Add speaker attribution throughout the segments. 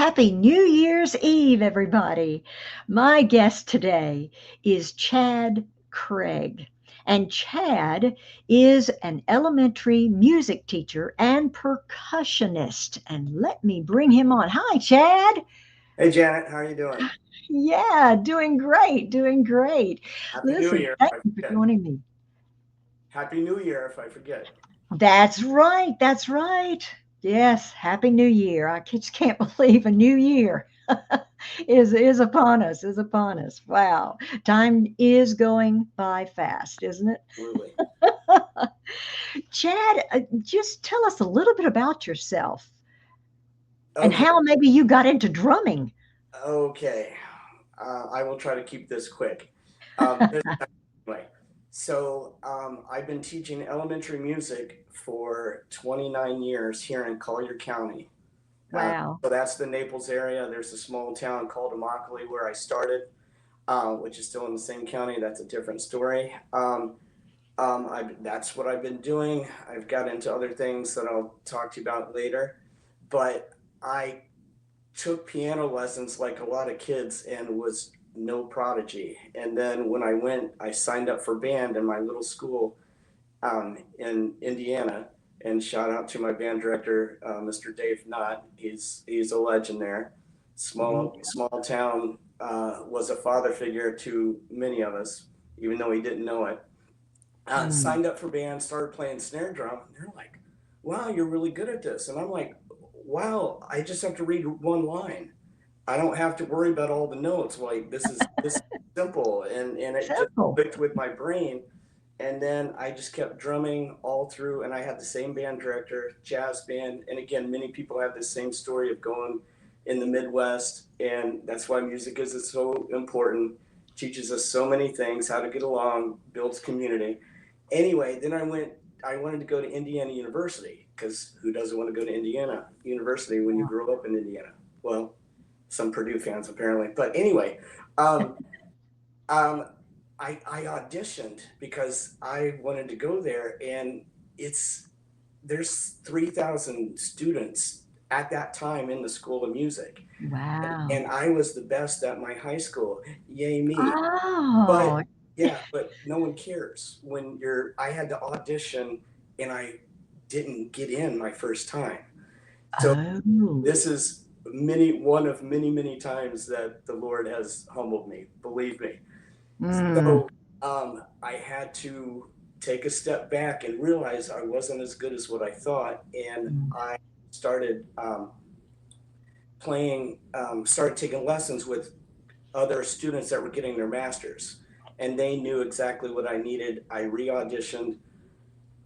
Speaker 1: Happy New Year's Eve, everybody. My guest today is Chad Craig. And Chad is an elementary music teacher and percussionist. And let me bring him on. Hi, Chad.
Speaker 2: Hey Janet, how are you doing?
Speaker 1: Yeah, doing great, doing great.
Speaker 2: Happy New
Speaker 1: Listen,
Speaker 2: Year
Speaker 1: thank
Speaker 2: if I
Speaker 1: you for
Speaker 2: forget.
Speaker 1: joining me.
Speaker 2: Happy New Year if I forget.
Speaker 1: That's right, that's right. Yes, Happy New Year. I just can't believe a new year. Is upon us, is upon us. Wow. Time is going by fast, isn't it?
Speaker 2: Absolutely.
Speaker 1: Chad, just tell us a little bit about yourself and
Speaker 2: Okay,
Speaker 1: how maybe you got into drumming.
Speaker 2: okay. I will try to keep this quick. This way. I've been teaching elementary music for 29 years here in Collier County.
Speaker 1: Wow.
Speaker 2: So that's the Naples area. There's a small town called Immokalee where I started, which is still in the same county. That's a different story. That's what I've been doing. I've got into other things that I'll talk to you about later, but I took piano lessons like a lot of kids and was no prodigy. And then when I signed up for band in my little school in Indiana. And shout out to my band director, Mr. Dave Knott. He's a legend there. Small town, was a father figure to many of us, even though he didn't know it.
Speaker 1: Mm.
Speaker 2: Signed up for band, started playing snare drum. And they're like, "Wow, you're really good at this." And I'm like, "Wow, I just have to read one line. I don't have to worry about all the notes. Like this is simple." And it just
Speaker 1: Simple.
Speaker 2: clicked with my brain. And then I just kept drumming all through. And I had the same band director, jazz band. And again, many people have the same story of going in the Midwest, and that's why music is so important. Teaches us so many things, how to get along, builds community. Anyway, then I wanted to go to Indiana University, because who doesn't want to go to Indiana University when you grow up in Indiana? Well, some Purdue fans apparently. But anyway, um, um, I auditioned because I wanted to go there, and it's there's 3,000 students at that time in the School of Music,
Speaker 1: Wow.
Speaker 2: and I was the best at my high school. Yay me!
Speaker 1: Oh,
Speaker 2: But yeah, but no one cares when I had to audition, and I didn't get in my first time. So
Speaker 1: oh.
Speaker 2: this is one of many times that the Lord has humbled me. Believe me.
Speaker 1: Mm.
Speaker 2: So I had to take a step back and realize I wasn't as good as what I thought, and
Speaker 1: Mm.
Speaker 2: I started started taking lessons with other students that were getting their masters, and they knew exactly what I needed. I re-auditioned.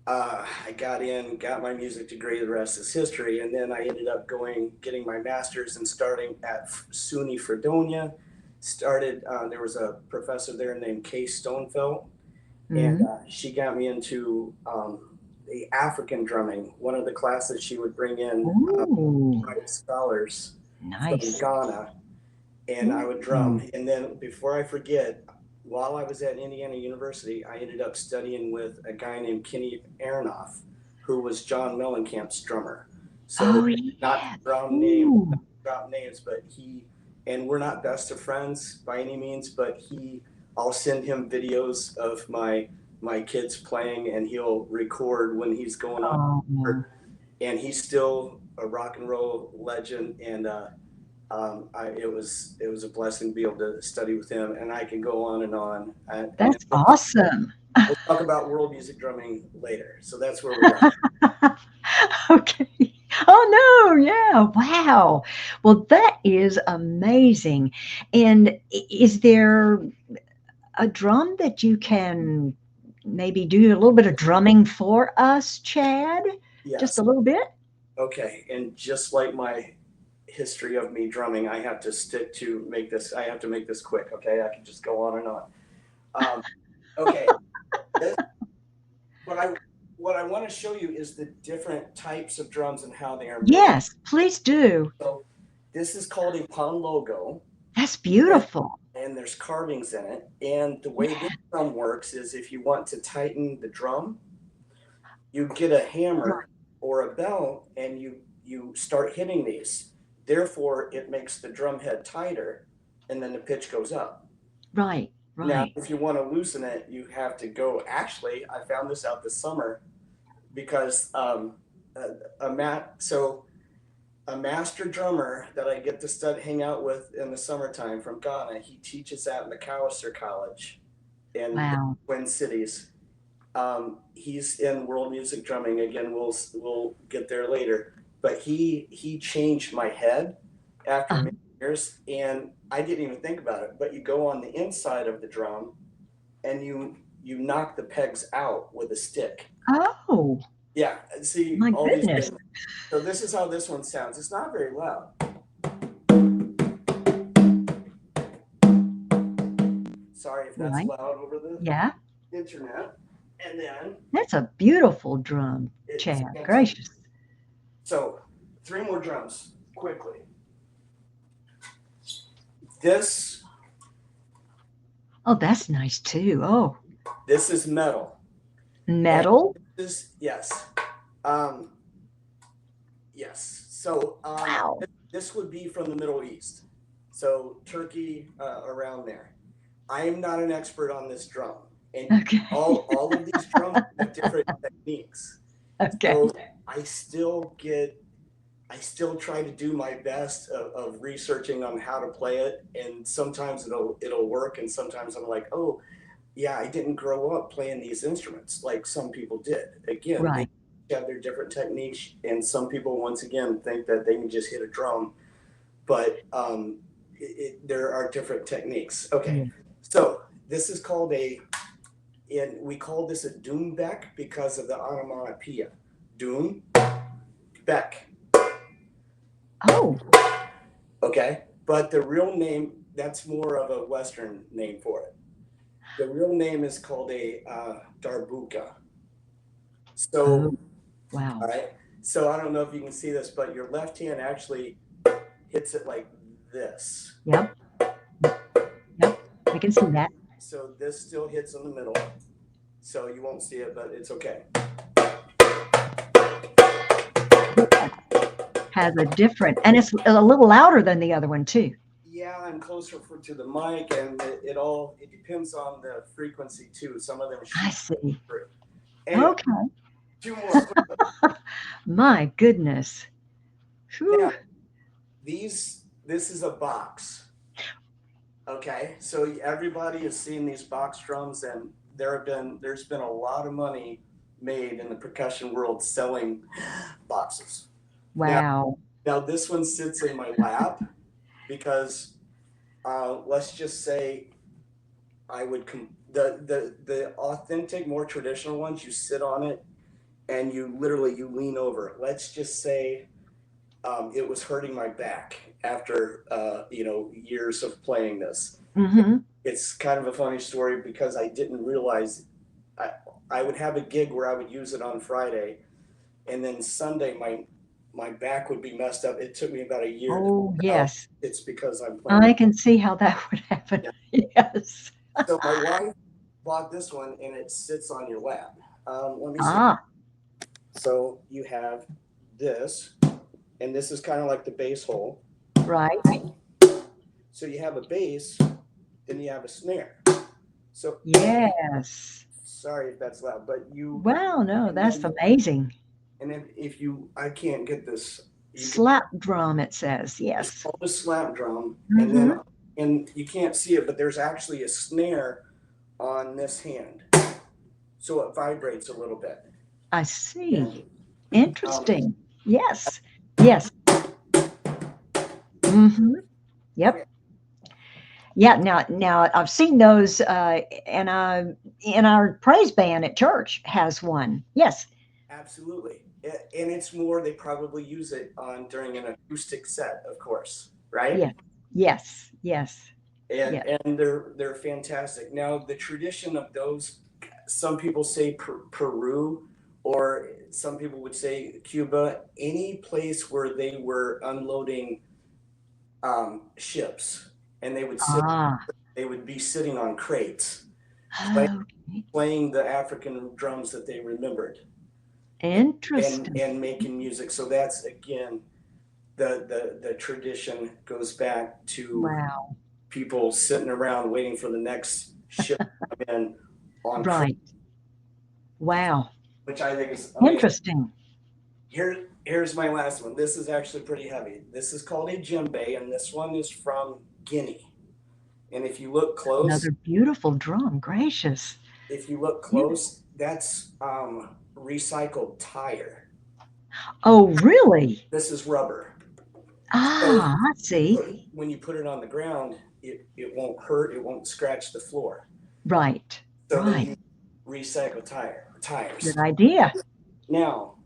Speaker 2: I got in, got my music degree. The rest is history. And then I ended up getting my master's, and starting at SUNY Fredonia. There was a professor there named Kay Stonefelt, and
Speaker 1: Mm.
Speaker 2: she got me into the African drumming. One of the classes she would bring in
Speaker 1: Ooh,
Speaker 2: private scholars from
Speaker 1: nice.
Speaker 2: Ghana, and I would drum.
Speaker 1: Mm.
Speaker 2: And then before I forget, while I was at Indiana University, I ended up studying with a guy named Kenny Aronoff, who was John Mellencamp's drummer. So
Speaker 1: Oh,
Speaker 2: not to
Speaker 1: yeah.
Speaker 2: not
Speaker 1: Ooh.
Speaker 2: to drop names, but and we're not best of friends by any means, but I'll send him videos of my kids playing, and he'll record when he's going on
Speaker 1: Oh,
Speaker 2: tour. And he's still a rock and roll legend. And it was a blessing to be able to study with him, and I can go on and on. And
Speaker 1: that's awesome.
Speaker 2: we'll talk about world music drumming later. So that's where we are.
Speaker 1: Okay. Oh, no. Yeah. Wow. Well, that is amazing. And is there a drum that you can maybe do a little bit of drumming for us, Chad? Just
Speaker 2: Yes.
Speaker 1: a little bit?
Speaker 2: Okay. And just like my history of me drumming, I have to make this quick. Okay. I can just go on and on. Um, okay. This, what I what I want to show you is the different types of drums and how they are made.
Speaker 1: Yes, please do.
Speaker 2: So this is called a pun logo,
Speaker 1: That's
Speaker 2: and
Speaker 1: beautiful.
Speaker 2: there's carvings in it. And the way this
Speaker 1: Yeah.
Speaker 2: drum works is, if you want to tighten the drum, you get a hammer or a bell, and you start hitting these. Therefore, it makes the drum head tighter, and then the pitch goes up.
Speaker 1: Right,
Speaker 2: Now,
Speaker 1: right.
Speaker 2: if you want to loosen it, you have to go. Actually, I found this out this summer because so a master drummer that I get to hang out with in the summertime from Ghana, he teaches at Macalester College in the
Speaker 1: Wow.
Speaker 2: Twin Cities. He's in world music drumming. Again, we'll get there later. But he changed my head after
Speaker 1: Uh,
Speaker 2: many years, and I didn't even think about it. But you go on the inside of the drum, and you knock the pegs out with a stick.
Speaker 1: oh,
Speaker 2: Yeah, see
Speaker 1: my
Speaker 2: all these
Speaker 1: goodness.
Speaker 2: things. So this is how this one sounds. It's not very loud. Sorry if that's
Speaker 1: Right.
Speaker 2: loud over the
Speaker 1: Yeah.
Speaker 2: internet. And then
Speaker 1: That's a beautiful drum,
Speaker 2: it's
Speaker 1: Chad. Gracious.
Speaker 2: so 3 more drums quickly. This
Speaker 1: Oh, that's nice too. Oh,
Speaker 2: this is metal.
Speaker 1: metal.
Speaker 2: Yes. Um, yes. So
Speaker 1: Wow.
Speaker 2: this would be from the Middle East. So Turkey, around there. I am not an expert on this drum. And
Speaker 1: Okay.
Speaker 2: all of these drums have different techniques.
Speaker 1: Okay.
Speaker 2: So I still try to do my best of researching on how to play it, and sometimes it'll work, and sometimes I'm like, oh yeah, I didn't grow up playing these instruments like some people did. Again, they
Speaker 1: Right.
Speaker 2: have their different techniques, and some people once again think that they can just hit a drum, but there are different techniques. Okay,
Speaker 1: Yeah.
Speaker 2: so this is called and we call this a doombeck because of the onomatopoeia. Doom, beck.
Speaker 1: Oh,
Speaker 2: Okay, but the real name, that's more of a Western name for it. The real name is called a darbuka.
Speaker 1: oh,
Speaker 2: So,
Speaker 1: wow.
Speaker 2: all right. So I don't know if you can see this, but your left hand actually hits it like this.
Speaker 1: Yep. Yep. I can see that.
Speaker 2: So this still hits in the middle. So you won't see it, but it's okay.
Speaker 1: Has a different, and it's a little louder than the other one too.
Speaker 2: Yeah, I'm closer to the mic, and it depends on the frequency too. Some of them
Speaker 1: I
Speaker 2: shoot
Speaker 1: see.
Speaker 2: through. Anyway,
Speaker 1: Okay.
Speaker 2: 2 more.
Speaker 1: My goodness.
Speaker 2: Now,
Speaker 1: Whew.
Speaker 2: this is a box. Okay, so everybody has seen these box drums, and there's been a lot of money made in the percussion world selling boxes.
Speaker 1: Wow.
Speaker 2: Now this one sits in my lap because let's just say I would the authentic, more traditional ones, you sit on it and you lean over it. Let's just say it was hurting my back after years of playing this.
Speaker 1: Mm-hmm.
Speaker 2: It's kind of a funny story because I didn't realize I would have a gig where I would use it on Friday, and then Sunday my back would be messed up. It took me about a year to
Speaker 1: Oh,
Speaker 2: figure out
Speaker 1: yes.
Speaker 2: it's because I'm playing.
Speaker 1: I can see how that would happen.
Speaker 2: Yeah.
Speaker 1: Yes.
Speaker 2: So my wife bought this one, and it sits on your lap. Let me see.
Speaker 1: Ah,
Speaker 2: So you have this, and this is kind of like the bass hole.
Speaker 1: right.
Speaker 2: So you have a bass, then you have a snare. So
Speaker 1: Yes.
Speaker 2: sorry if that's loud, but
Speaker 1: Wow, no,
Speaker 2: and
Speaker 1: that's
Speaker 2: then
Speaker 1: amazing.
Speaker 2: and if you I can't get this. You can,
Speaker 1: Slap drum, it says.
Speaker 2: it's
Speaker 1: Yes.
Speaker 2: called a slap drum,
Speaker 1: Mm-hmm.
Speaker 2: and you can't see it, but there's actually a snare on this hand, so it vibrates a little bit.
Speaker 1: I
Speaker 2: And
Speaker 1: see. Interesting. Yes. Yes. Mm-hmm. Yep. Yeah. Now I've seen those, and in our praise band at church has one. Yes.
Speaker 2: absolutely, and it's more. They probably use it on during an acoustic set, of course, right?
Speaker 1: Yes. Yes. Yes.
Speaker 2: And
Speaker 1: Yes.
Speaker 2: they're fantastic. Now the tradition of those, some people say Peru, or some people would say Cuba. Any place where they were unloading ships, and
Speaker 1: Ah.
Speaker 2: they would be sitting on crates,
Speaker 1: Oh,
Speaker 2: playing the African drums that they remembered, and
Speaker 1: interesting.
Speaker 2: making music. So that's again, the tradition goes back to
Speaker 1: Wow.
Speaker 2: people sitting around waiting for the next ship to come in on cruise,
Speaker 1: Right. Wow.
Speaker 2: which I think is amazing.
Speaker 1: Interesting.
Speaker 2: Here's my last one. This is actually pretty heavy. This is called a djembe, and this one is from Guinea. And if you look close,
Speaker 1: Another beautiful drum. Gracious. Beautiful.
Speaker 2: that's recycled tire.
Speaker 1: Oh, really?
Speaker 2: This is rubber. So
Speaker 1: Ah, I see.
Speaker 2: when you put it on the ground, it won't hurt, it won't scratch the floor.
Speaker 1: Right.
Speaker 2: So they
Speaker 1: Right.
Speaker 2: use recycled tires.
Speaker 1: Good idea.
Speaker 2: Now,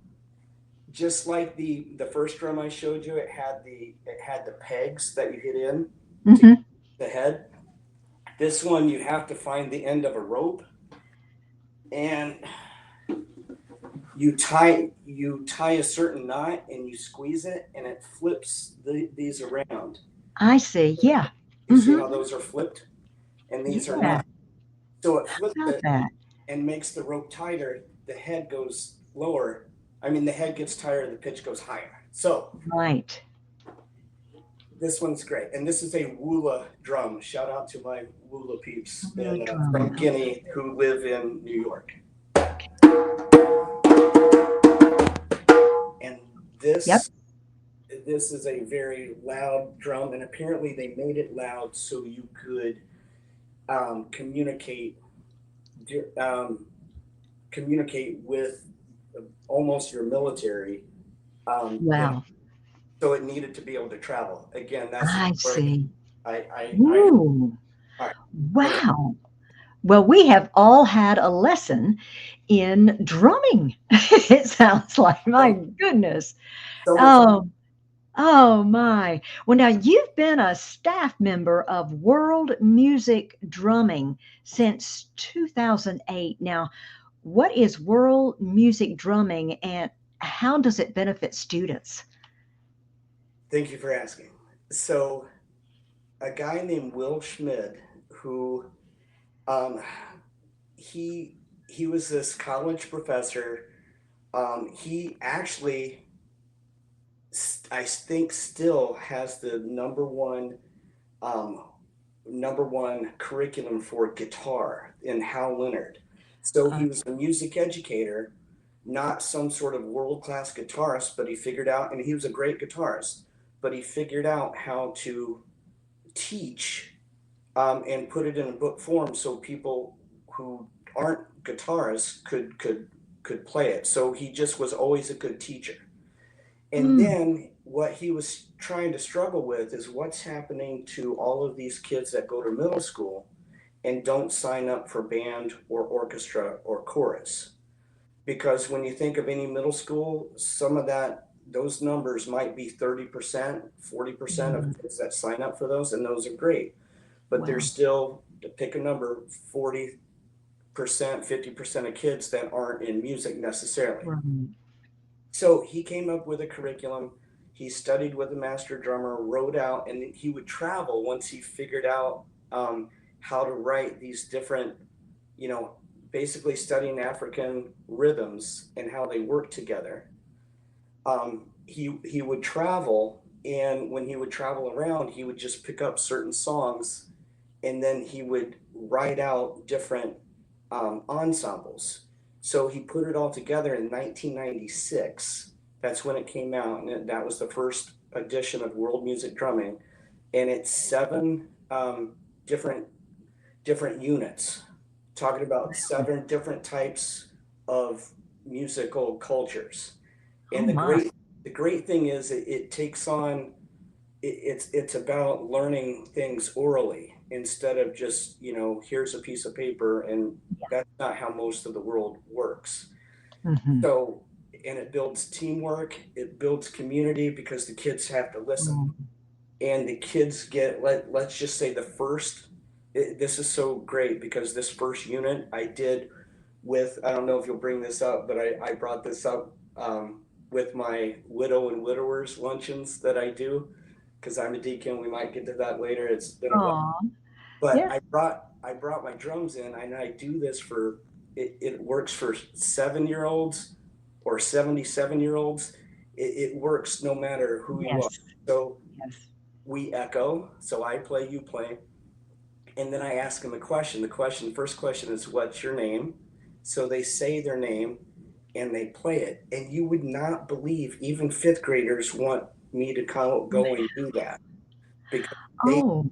Speaker 2: just like the first drum I showed you, it had the pegs that you hit in to
Speaker 1: Hmm.
Speaker 2: the head. This one you have to find the end of a rope, and you tie a certain knot and you squeeze it and it flips these around.
Speaker 1: I see. Yeah.
Speaker 2: You see
Speaker 1: Hmm.
Speaker 2: how those are flipped and these are
Speaker 1: Yeah.
Speaker 2: not. So it flips
Speaker 1: About
Speaker 2: it
Speaker 1: that.
Speaker 2: and makes the rope tighter. The head goes lower. I mean, the head gets tighter, the pitch goes higher. So
Speaker 1: Right.
Speaker 2: this one's great. And this is a Woola drum. Shout out to my Woola peeps
Speaker 1: Little
Speaker 2: from
Speaker 1: drum.
Speaker 2: Guinea who live in New York. And
Speaker 1: Yep.
Speaker 2: this is a very loud drum, and apparently they made it loud so you could communicate um, communicate with almost your military.
Speaker 1: Wow.
Speaker 2: So it needed to be able to travel. Again, that's
Speaker 1: I
Speaker 2: where
Speaker 1: see.
Speaker 2: I
Speaker 1: Ooh.
Speaker 2: all right.
Speaker 1: Wow. Well, we have all had a lesson in drumming. It sounds like, my
Speaker 2: So,
Speaker 1: goodness.
Speaker 2: so much.
Speaker 1: Oh, oh my. Well, now you've been a staff member of World Music Drumming since 2008. Now, what is World Music Drumming and how does it benefit students?
Speaker 2: Thank you for asking. So a guy named Will Schmid, who um, he was this college professor. He actually, I think, still has the um, number one curriculum for guitar in Hal Leonard. So he was a music educator, not some sort of world class guitarist, but he figured out, and he was a great guitarist, but he figured out how to teach and put it in a book form so people who aren't guitarists could play it. So he just was always a good teacher. And
Speaker 1: Mm,
Speaker 2: then what he was trying to struggle with is what's happening to all of these kids that go to middle school and don't sign up for band or orchestra or chorus. Because when you think of any middle school, some of those numbers might be 30%, 40% of
Speaker 1: mm,
Speaker 2: kids that sign up for those, and those are great. But there's
Speaker 1: wow.
Speaker 2: still, to pick a number, 40%, 50% of kids that aren't in music necessarily.
Speaker 1: Right.
Speaker 2: So he came up with a curriculum. He studied with a master drummer, wrote out, and he would travel once he figured out how to write these different, you know, basically studying African rhythms and how they work together. He would travel, and when he would travel around, he would just pick up certain songs, and then he would write out different ensembles. So he put it all together in 1996. That's when it came out, and that was the first edition of World Music Drumming, and it's seven different units, talking about seven different types of musical cultures.
Speaker 1: Oh
Speaker 2: And
Speaker 1: my.
Speaker 2: the great thing is it takes on it's about learning things orally instead of just, here's a piece of paper, and that's not how most of the world works.
Speaker 1: Hmm.
Speaker 2: So, and it builds teamwork, it builds community because the kids have to listen. And the kids get, let's just say this is so great because this first unit I did with, I don't know if you'll bring this up, but I brought this up with my widow and widowers luncheons that I do because I'm a deacon. We might get to that later. It's been a while,
Speaker 1: Oh,
Speaker 2: but
Speaker 1: yeah.
Speaker 2: I brought my drums in, and I do this it works for 7-year olds or 77-year olds, it works no matter who you are.
Speaker 1: Yes.
Speaker 2: So
Speaker 1: Yes.
Speaker 2: we echo. So I play, you play, and then I ask them a question. First question is, "What's your name?" So they say their name, and they play it. And you would not believe even fifth graders want me to go and do that because they
Speaker 1: Oh.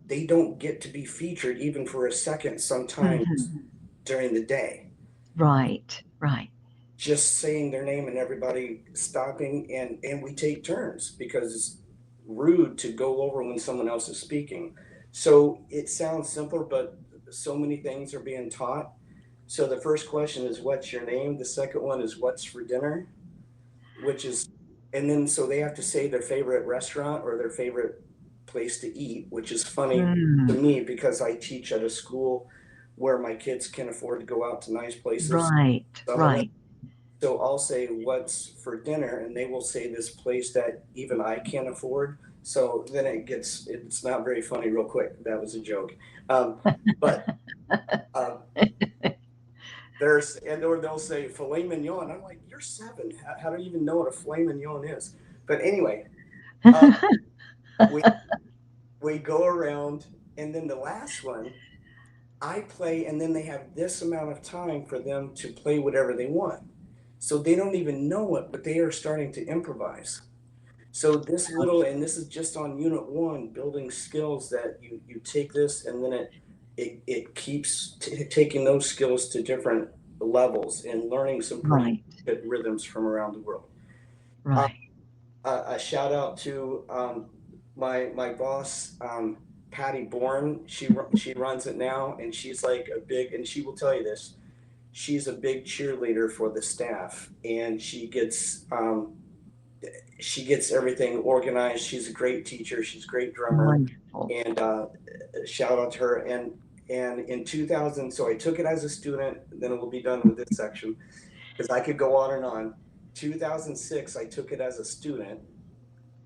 Speaker 2: they don't get to be featured even for a second sometimes
Speaker 1: Mhm.
Speaker 2: during the day.
Speaker 1: Right. Right.
Speaker 2: Just saying their name and everybody stopping, and we take turns because it's rude to go over when someone else is speaking. So it sounds simpler, but so many things are being taught. So the first question is, "What's your name?" The second one is, "What's for dinner?" Which is, and then so they have to say their favorite restaurant or their favorite place to eat, which is funny to
Speaker 1: Mm.
Speaker 2: me because I teach at a school where my kids can afford to go out to nice places.
Speaker 1: Right.
Speaker 2: Some of them.
Speaker 1: Right.
Speaker 2: So I'll say, "What's for dinner?" And they will say this place that even I can't afford. So then it's not very funny real quick. That was a joke. But um, or they'll say filet mignon. I'm like, "You're 7. How do you even know what a filet mignon is?" But anyway, uh, we, we go around, and then the last one, I play, and then they have this amount of time for them to play whatever they want. So they don't even know it, but they are starting to improvise. So and this is just on unit one, building skills that you take this, and then it keeps taking those skills to different levels and learning some pretty
Speaker 1: Right.
Speaker 2: good rhythms from around the world. Um,
Speaker 1: Right.
Speaker 2: a shout out to my boss, Patty Bourne. She runs it now, and she's like a big, and she will tell you this. She's a big cheerleader for the staff, and she gets everything organized. She's a great teacher. She's a great drummer,
Speaker 1: Wonderful.
Speaker 2: and shout out to her. And in 2000, so I took it as a student. Then it will be done with this section because I could go on and on. 2006, I took it as a student,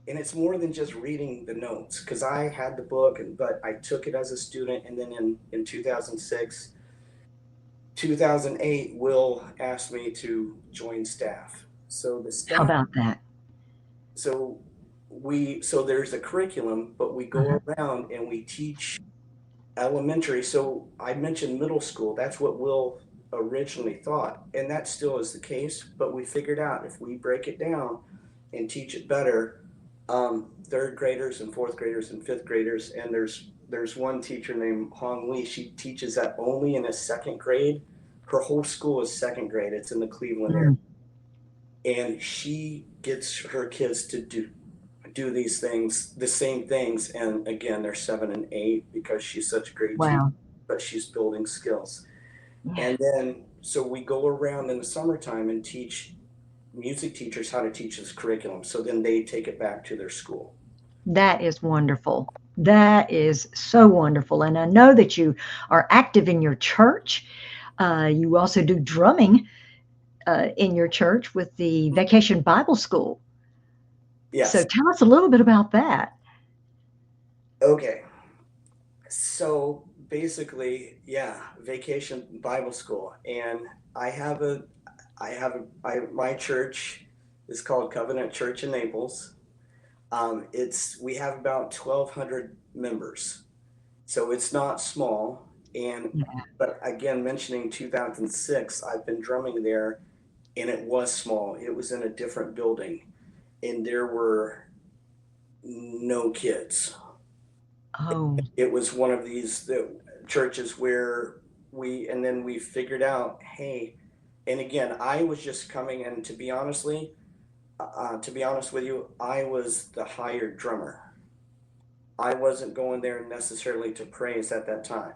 Speaker 2: and it's more than just reading the notes because I had the book, but I took it as a student. And then in 2006, 2008, Will asked me to join staff. So the
Speaker 1: How
Speaker 2: staff,
Speaker 1: about that?
Speaker 2: so so there's a curriculum, but we
Speaker 1: Uh-huh.
Speaker 2: go around and we teach elementary. So I mentioned middle school. That's what Will originally thought, and that still is the case. But we figured out if we break it down and teach it better, third graders and fourth graders and fifth graders, and there's one teacher named Hong Lee. She teaches that only in a second grade. Her whole school is second grade. It's in the Cleveland area,
Speaker 1: Mm.
Speaker 2: and she gets her kids to do these things, the same things. And again, they're 7 and 8 because she's such a great teacher,
Speaker 1: Wow.
Speaker 2: but she's building skills.
Speaker 1: Yeah.
Speaker 2: And then, so we go around in the summertime and teach music teachers how to teach this curriculum. So then they take it back to their school.
Speaker 1: That is wonderful. That is so wonderful. And I know that you are active in your church. You also do drumming in your church with the Vacation Bible School. So
Speaker 2: Yes.
Speaker 1: tell us a little bit about that.
Speaker 2: Okay. So basically, yeah, Vacation Bible School. And I have a, my church is called Covenant Church in Naples. We have about 1,200 members, so it's not small. And
Speaker 1: Yeah.
Speaker 2: but again, mentioning 2006, I've been drumming there, and it was small. It was in a different building, and there were no kids.
Speaker 1: Oh,
Speaker 2: It was one of these churches where and then we figured out, hey, and again, I was just coming in to be honest with you, I was the hired drummer. I wasn't going there necessarily to praise at that time.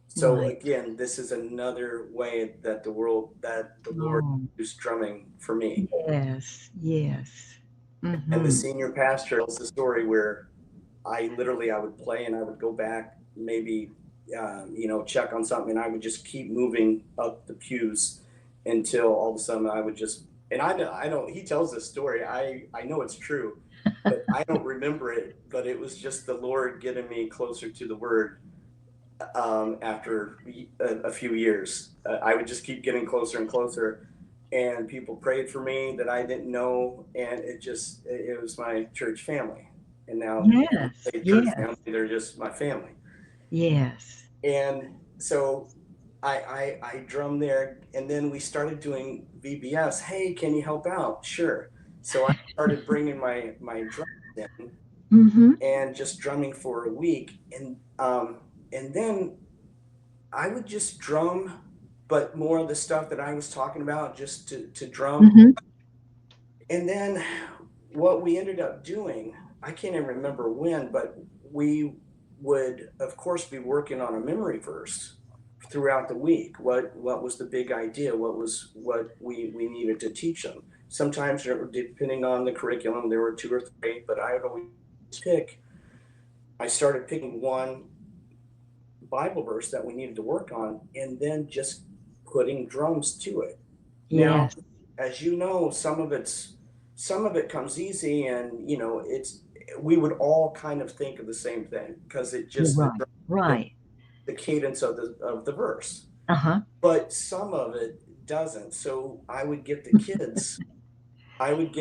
Speaker 2: So
Speaker 1: right.
Speaker 2: again, this is another way that the Lord
Speaker 1: Oh,
Speaker 2: used drumming for me.
Speaker 1: yes. Yes.
Speaker 2: And the
Speaker 1: Hmm.
Speaker 2: senior pastor tells the story where I would play and I would go back, maybe check on something, and I would just keep moving up the pews until all of a sudden I would just, and I don't he tells this story, I know it's true, but I don't remember it, but it was just the Lord getting me closer to the Word. After a few years, I would just keep getting closer and closer, and people prayed for me that I didn't know, and it was my church family. And now when
Speaker 1: Yes.
Speaker 2: I say church
Speaker 1: Yes.
Speaker 2: family, they're just my family.
Speaker 1: Yes.
Speaker 2: And so I drummed there, and then we started doing VBS. Hey, can you help out? Sure. So I started bringing my drums in
Speaker 1: Mm-hmm.
Speaker 2: and just drumming for a week, and then I would just drum, but more of the stuff that I was talking about, just to drum.
Speaker 1: Mm-hmm.
Speaker 2: And then what we ended up doing, I can't even remember when, but we would, of course, be working on a memory verse throughout the week. What was the big idea? What we needed to teach them? Sometimes, depending on the curriculum, there were two or three, but I would always pick. I started picking one Bible verse that we needed to work on, and then just putting drums to it. Now,
Speaker 1: Yes.
Speaker 2: as you know, some of it comes easy, and it's we would all kind of think of the same thing because it
Speaker 1: You're
Speaker 2: just
Speaker 1: right. Right.
Speaker 2: the cadence of the verse.
Speaker 1: Uh-huh.
Speaker 2: But some of it doesn't. So I would get the kids. I would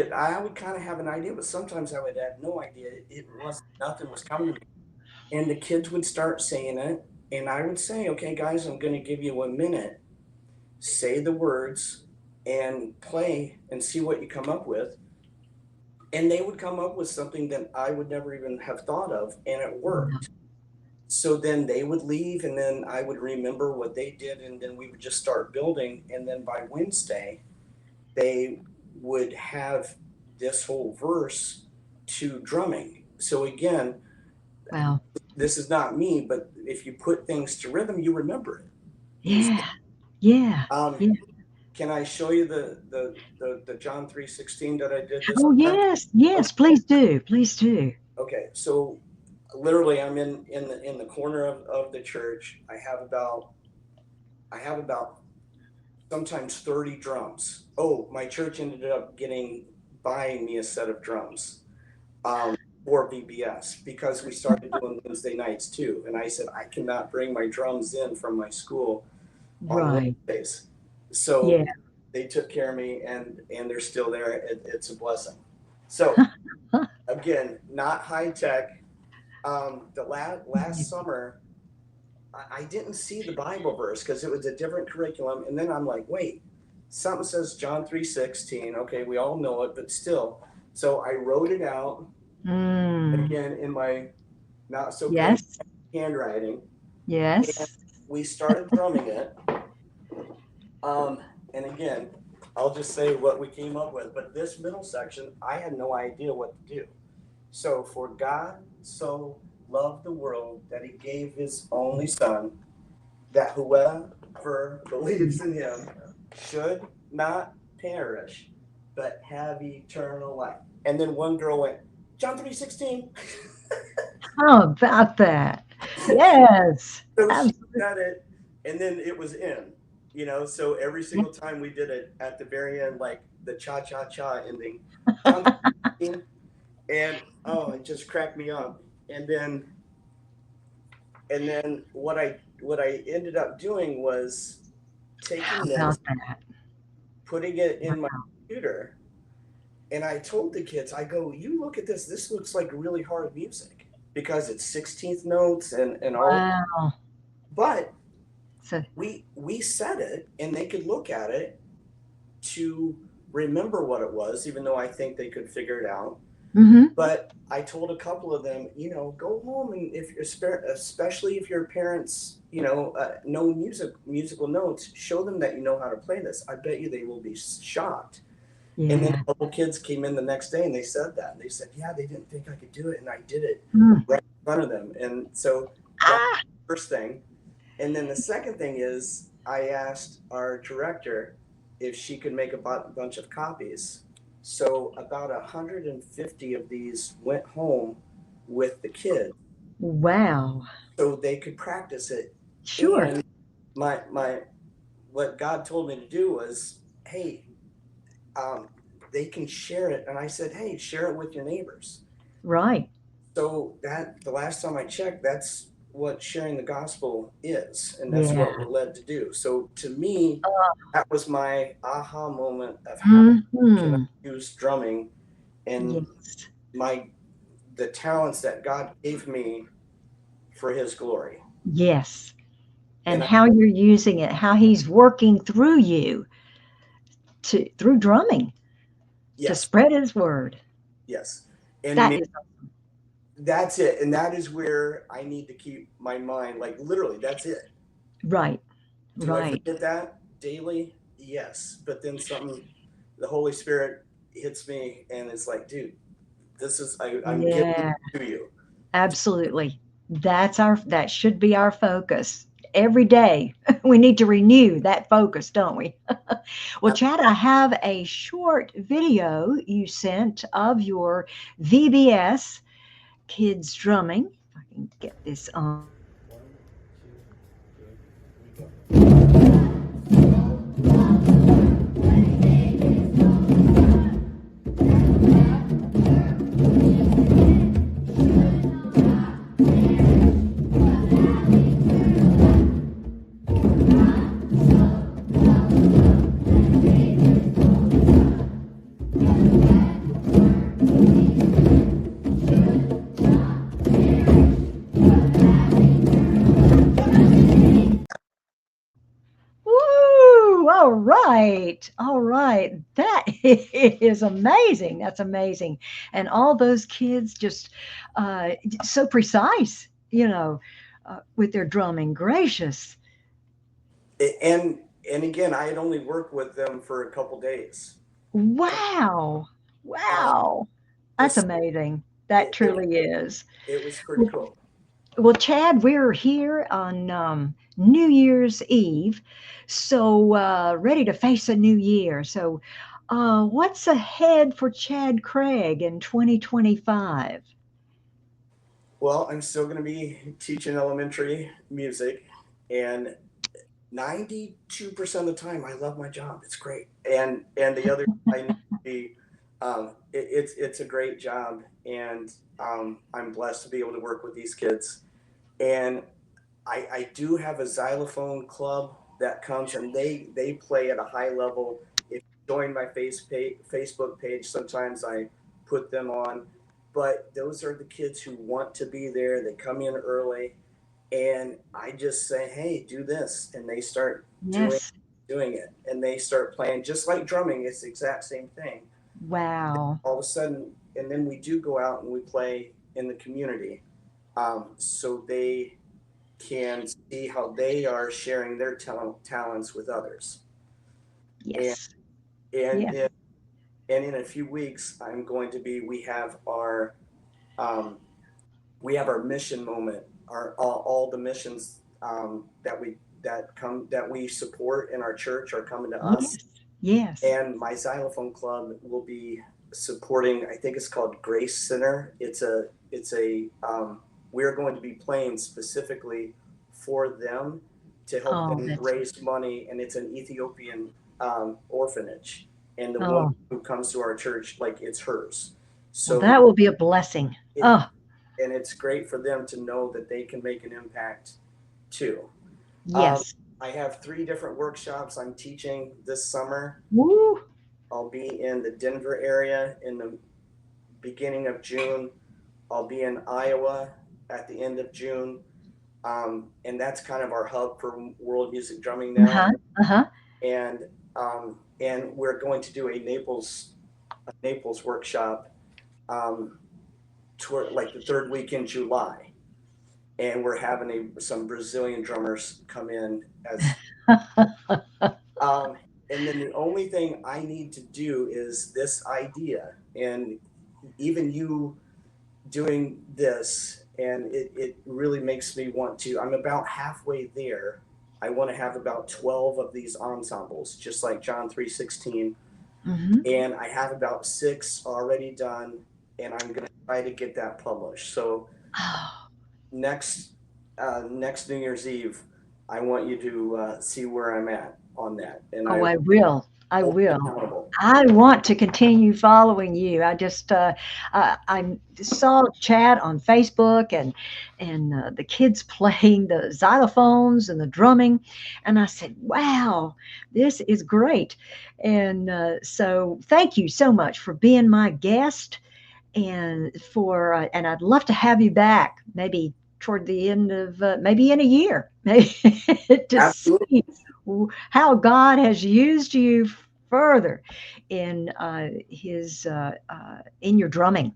Speaker 2: kind of have an idea, but sometimes I would have no idea. It was nothing was coming to me, and the kids would start saying it, and I would say, "Okay, guys, I'm going to give you 1 minute. Say the words and play and see what you come up with." And they would come up with something that I would never even have thought of, and it
Speaker 1: Wow.
Speaker 2: worked. So then they would leave, and then I would remember what they did, and then we would just start building. And then by Wednesday, they would have this whole verse to drumming. So again,
Speaker 1: Wow.
Speaker 2: this is not me, but if you put things to rhythm, you remember it easily.
Speaker 1: Yeah. Yeah.
Speaker 2: Um,
Speaker 1: Yeah.
Speaker 2: can I show you the John 3:16 that I did this
Speaker 1: Oh,
Speaker 2: time?
Speaker 1: yes.
Speaker 2: Okay.
Speaker 1: Yes. Please do. Please do.
Speaker 2: Okay. So literally, I'm in the corner of the church. I have about sometimes 30 drums. Oh, my church ended up buying me a set of drums um, for VBS because we started doing Wednesday nights too. And I said I cannot bring my drums in from my school on
Speaker 1: Right.
Speaker 2: Wednesdays. So
Speaker 1: Yeah.
Speaker 2: they took care of me, and they're still there. It's a blessing. So again, not high tech. The last summer, I didn't see the Bible verse because it was a different curriculum, and then I'm like, wait, something says John 3:16. Okay, we all know it, but still. So I wrote it out
Speaker 1: Mm.
Speaker 2: again in my not so great
Speaker 1: Yes.
Speaker 2: handwriting, and
Speaker 1: Yes.
Speaker 2: we started drumming it. Um, and again, I'll just say what we came up with. But this middle section, I had no idea what to do. So, for God so loved the world that he gave his only son, that whoever believes in him should not perish, but have eternal life. And then one girl went, John 3:16.
Speaker 1: How about that? Yes.
Speaker 2: So she
Speaker 1: Absolutely.
Speaker 2: said it, and then it was in. So every single time we did it at the very end, like the cha cha cha ending, John 3:16, and oh, it just cracked me up. And then what I ended up doing was
Speaker 1: How
Speaker 2: taking this,
Speaker 1: about that?
Speaker 2: putting it in my
Speaker 1: Wow.
Speaker 2: computer, and I told the kids, I go, you look at this. This looks like really hard music because it's 16th notes and all.
Speaker 1: Wow.
Speaker 2: But
Speaker 1: So,
Speaker 2: we said it, and they could look at it to remember what it was, even though I think they could figure it out.
Speaker 1: hmm,
Speaker 2: But I told a couple of them, go home, and if you're especially if your parents, know musical notes, show them that you know how to play this. I bet you they will be shocked. And then
Speaker 1: yeah.
Speaker 2: a couple kids came in the next day, and they said that. They said, yeah, they didn't think I could do it, and I did it
Speaker 1: Mm.
Speaker 2: right in front of them. And so that's
Speaker 1: Ah.
Speaker 2: the first thing. And then the second thing is I asked our director if she could make a bunch of copies. So about 150 of these went home with the kids
Speaker 1: Wow.
Speaker 2: so they could practice it.
Speaker 1: Sure.
Speaker 2: And my what God told me to do was, hey, um, they can share it. And I said, hey, share it with your neighbors.
Speaker 1: Right.
Speaker 2: So that the last time I checked, that's what sharing the gospel is, and that's
Speaker 1: Yeah.
Speaker 2: what we're led to do. So to me, that was my aha moment of how can I
Speaker 1: Mhm.
Speaker 2: use drumming and
Speaker 1: Yes.
Speaker 2: my the talents that God gave me for His glory.
Speaker 1: Yes. And
Speaker 2: And I,
Speaker 1: how you're using it, how he's working through you to through drumming to
Speaker 2: yes,
Speaker 1: spread his word.
Speaker 2: yes, and
Speaker 1: That is
Speaker 2: that's it. And that is where I need to keep my mind, like literally, that's it.
Speaker 1: right.
Speaker 2: Do I
Speaker 1: Right.
Speaker 2: forget that daily? Yes. But then something, the Holy Spirit hits me and it's like, dude, this is, I'm giving
Speaker 1: Yeah,
Speaker 2: it to you.
Speaker 1: absolutely. That should be our focus. Every day we need to renew that focus, don't we? Well, Chad, I have a short video you sent of your VBS kids drumming. If I can get this on. Woo! All right. All right. That is amazing. That's amazing. And all those kids just uh, so precise, with their drumming. Gracious.
Speaker 2: And, and again, I had only worked with them for a couple days. And
Speaker 1: Wow.
Speaker 2: uh,
Speaker 1: Wow. That's
Speaker 2: this,
Speaker 1: amazing. That truly is.
Speaker 2: it was pretty
Speaker 1: Well,
Speaker 2: cool.
Speaker 1: well, Chad, we're here on New Year's Eve, so ready to face a new year. So, what's ahead for Chad Craig in 2025?
Speaker 2: Well, I'm still going to be teaching elementary music, and 92% of the time I love my job. It's great. And the other I need to be it's a great job, and I'm blessed to be able to work with these kids. And I do have a xylophone club that comes and they play at a high level. If you join my Facebook page, sometimes I put them on. But those are the kids who want to be there. They come in early, and I just say, "Hey, do this," and they start
Speaker 1: Yes.
Speaker 2: doing it, and they start playing just like drumming. It's the exact same thing.
Speaker 1: Wow.
Speaker 2: All of a sudden, and then we do go out and we play in the community, so they can see how they are sharing their talents with others. And
Speaker 1: Yes.
Speaker 2: and
Speaker 1: Yeah.
Speaker 2: in, and in a few weeks, I'm going to be. Um, we have our mission moment. Our all the missions that we support in our church are coming to us.
Speaker 1: Yes. Yes.
Speaker 2: And my xylophone club will be supporting. I think it's called Grace Center. It's a we're going to be playing specifically for them to help
Speaker 1: Oh,
Speaker 2: them
Speaker 1: that's
Speaker 2: raise money, and it's an Ethiopian orphanage. And the woman
Speaker 1: oh.
Speaker 2: who comes to our church, like it's hers.
Speaker 1: Well,
Speaker 2: So
Speaker 1: that will be a blessing.
Speaker 2: it
Speaker 1: Oh,
Speaker 2: and it's great for them to know that they can make an impact too. Um,
Speaker 1: yes.
Speaker 2: I have 3 different workshops I'm teaching this summer.
Speaker 1: Woo.
Speaker 2: I'll be in the Denver area in the beginning of June. I'll be in Iowa at the end of June. And that's kind of our hub for world music drumming now.
Speaker 1: Uh-huh. Uh-huh.
Speaker 2: And we're going to do a Naples workshop toward like the third week in July. And we're having some Brazilian drummers come in as um, and then the only thing I need to do is this idea, and even you doing this, and it really makes me want to. I'm about halfway there. I want to have about 12 of these ensembles, just like John 3:16,
Speaker 1: Hmm.
Speaker 2: and I have about 6 already done, and I'm going to try to get that published. So
Speaker 1: Oh,
Speaker 2: next next New Year's Eve, I want you to see where I'm at on that, and
Speaker 1: oh,
Speaker 2: I
Speaker 1: I will. I
Speaker 2: Hold me
Speaker 1: will.
Speaker 2: accountable.
Speaker 1: I want to continue following you. I saw Chad on Facebook and the kids playing the xylophones and the drumming, and I said, "Wow, this is great!" And so, thank you so much for being my guest, and I'd love to have you back, maybe toward the end of maybe in a year, maybe to
Speaker 2: Absolutely.
Speaker 1: see how God has used you further in his in your drumming.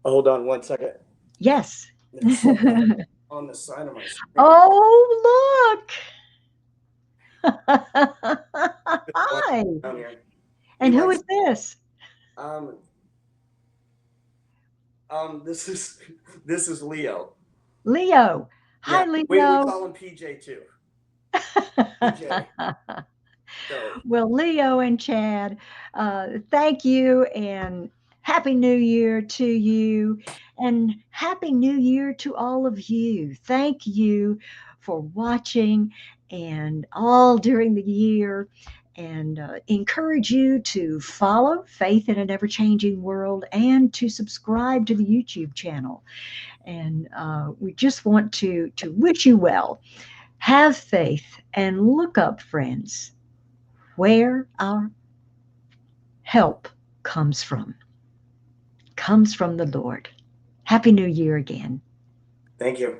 Speaker 2: Hold on one second.
Speaker 1: Yes.
Speaker 2: There's something on the side of my screen.
Speaker 1: Oh, look. Hi.
Speaker 2: Down here. He
Speaker 1: And who
Speaker 2: likes.
Speaker 1: is this?
Speaker 2: Um. This is this is Leo.
Speaker 1: Leo. Hi,
Speaker 2: Yeah. We
Speaker 1: Leo.
Speaker 2: call him PJ too. PJ. So
Speaker 1: Well, Leo and Chad, thank you and Happy New Year to you and Happy New Year to all of you. Thank you for watching and all during the year and encourage you to follow Faith in an Ever Changing World and to subscribe to the YouTube channel. And we just want to wish you well. Have faith and look up, friends, where our help comes from the Lord. Happy New Year again.
Speaker 2: thank you.